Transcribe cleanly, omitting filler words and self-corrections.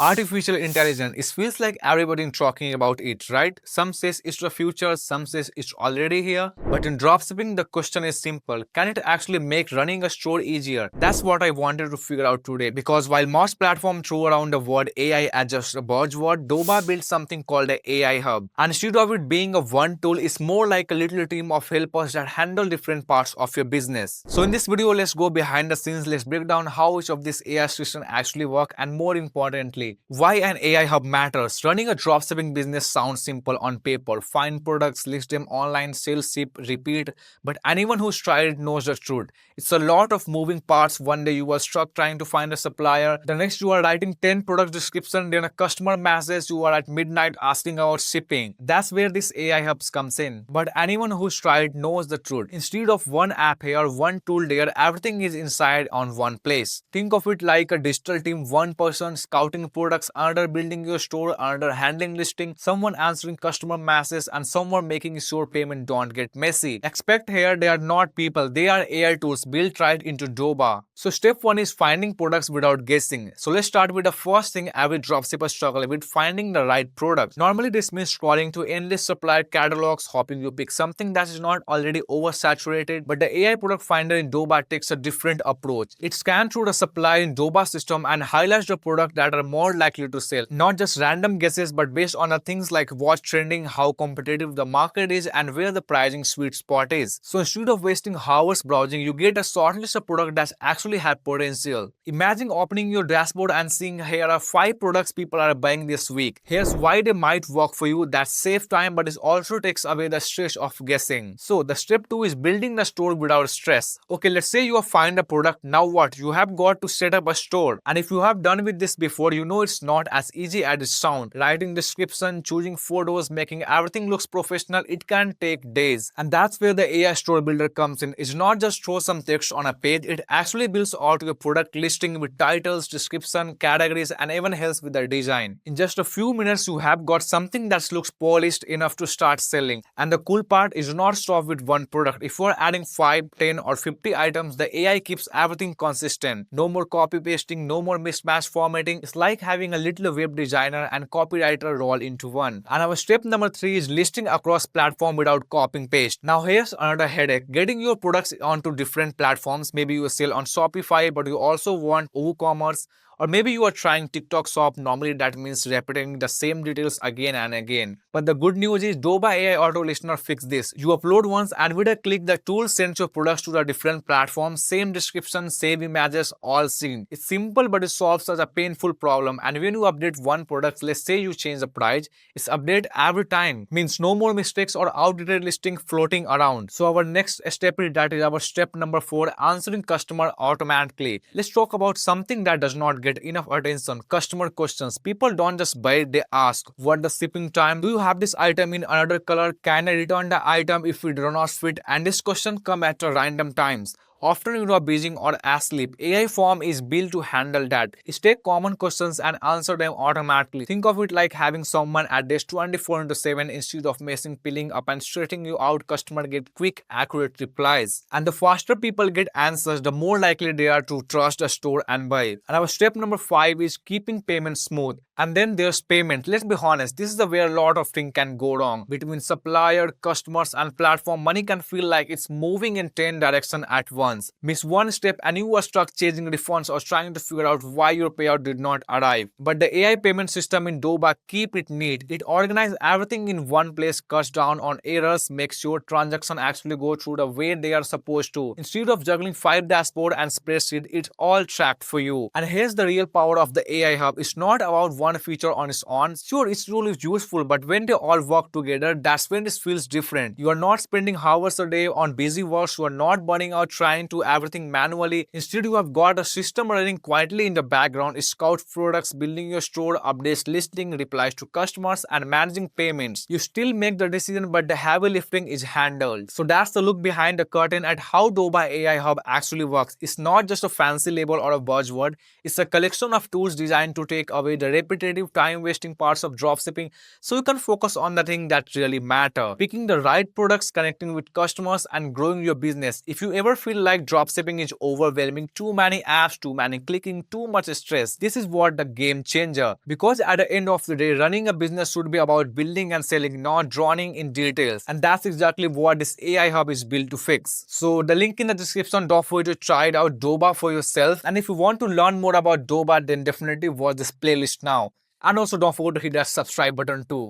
Artificial intelligence, it feels like everybody talking about it, right? Some says it's the future, some says it's already here. But in dropshipping, the question is simple. Can it actually make running a store easier? That's what I wanted to figure out today. Because while most platforms throw around the word AI as just a buzzword, Doba built something called the AI Hub. And instead of it being a one tool, it's more like a little team of helpers that handle different parts of your business. So in this video, let's go behind the scenes. Let's break down how each of these AI systems actually work, and more importantly, why an AI hub matters. Running a dropshipping business sounds simple on paper. Find products, list them online, sell, ship, repeat. But anyone who's tried it knows the truth. It's a lot of moving parts. One day you are stuck trying to find a supplier. The next you are writing 10 product description. Then a customer message you are at midnight asking about shipping. That's where this AI hubs comes in. But anyone who's tried knows the truth. Instead of one app here, one tool there, everything is inside on one place. Think of it like a digital team. One person scouting products, another building your store, another handling listing, someone answering customer messages, and someone making sure payment don't get messy. Expect here they are not people, they are AI tools built right into Doba. So step 1 is finding products without guessing. So let's start with the first thing every dropshipper struggle with, finding the right product. Normally this means scrolling to endless supplier catalogs, hoping you pick something that is not already oversaturated. But the AI product finder in Doba takes a different approach. It scans through the supply in Doba system and highlights the products that are more likely to sell. Not just random guesses, but based on the things like what's trending, how competitive the market is, and where the pricing sweet spot is. So instead of wasting hours browsing, you get a short list of products that actually have potential. Imagine opening your dashboard and seeing here are 5 products people are buying this week. Here's why they might work for you. That saves time, but it also takes away the stress of guessing. So the step 2 is building the store without stress. Okay, let's say you have find a product. Now what? You have got to set up a store. And if you have done with this before, you know it's not as easy as it sounds. Writing description, choosing photos, making everything looks professional, it can take days. And that's where the AI store builder comes in. It's not just throw some text on a page, it actually builds out your product listing with titles, description, categories, and even helps with the design. In just a few minutes, you have got something that looks polished enough to start selling. And the cool part is not stop with one product. If you are adding 5, 10, or 50 items, the AI keeps everything consistent. No more copy pasting, no more mismatch formatting. It's like having a little web designer and copywriter roll into one. And our step number 3 is listing across platform without copying paste. Now here's another headache. Getting your products onto different platforms. Maybe you sell on Shopify, but you also want ecommerce. Or maybe you are trying TikTok shop. Normally that means repeating the same details again and again. But the good news is Doba AI Auto Listener fix this. You upload once and with a click the tool sends your products to the different platforms. Same description, same images, all synced. It's simple but it solves such a painful problem. And when you update one product, let's say you change the price, it's update every time. Means no more mistakes or outdated listing floating around. So our next step is our step number 4, answering customer automatically. Let's talk about something that does not get enough attention. Customer questions. People don't just buy, they ask. What the shipping time? Do you have this item in another color? Can I return the item if it do not fit? And this question come at random times. Often you are busy or asleep. AI form is built to handle that. It take common questions and answer them automatically. Think of it like having someone at desk 24/7 instead of messing, peeling up and straighting you out. Customer get quick, accurate replies. And the faster people get answers, the more likely they are to trust a store and buy. And our step number 5 is keeping payment smooth. And then there's payment. Let's be honest, this is where a lot of things can go wrong. Between supplier, customers, and platform, money can feel like it's moving in 10 directions at once. Miss one step and you are stuck chasing refunds or trying to figure out why your payout did not arrive. But the AI payment system in Doba keep it neat. It organizes everything in one place, cuts down on errors, makes sure transactions actually go through the way they are supposed to. Instead of juggling 5 dashboard and spreadsheet, it's all tracked for you. And here's the real power of the AI hub. It's not about one feature on its own. Sure, it's really useful, but when they all work together, that's when this feels different. You are not spending hours a day on busy work. You are not burning out trying to everything manually. Instead, you have got a system running quietly in the background. It scouts products, building your store, updates listing, replies to customers, and managing payments. You still make the decision, but the heavy lifting is handled. So that's the look behind the curtain at how Doba AI Hub actually works. It's not just a fancy label or a buzzword. It's a collection of tools designed to take away the repetitive, time-wasting parts of dropshipping so you can focus on the thing that really matter. Picking the right products, connecting with customers, and growing your business. If you ever feel like dropshipping is overwhelming, too many apps, too many clicking, too much stress. This is what the game changer. Because at the end of the day, running a business should be about building and selling, not drowning in details. And that's exactly what this AI hub is built to fix. So the link in the description, don't forget to try it out Doba for yourself. And if you want to learn more about Doba, then definitely watch this playlist now. And also don't forget to hit that subscribe button too.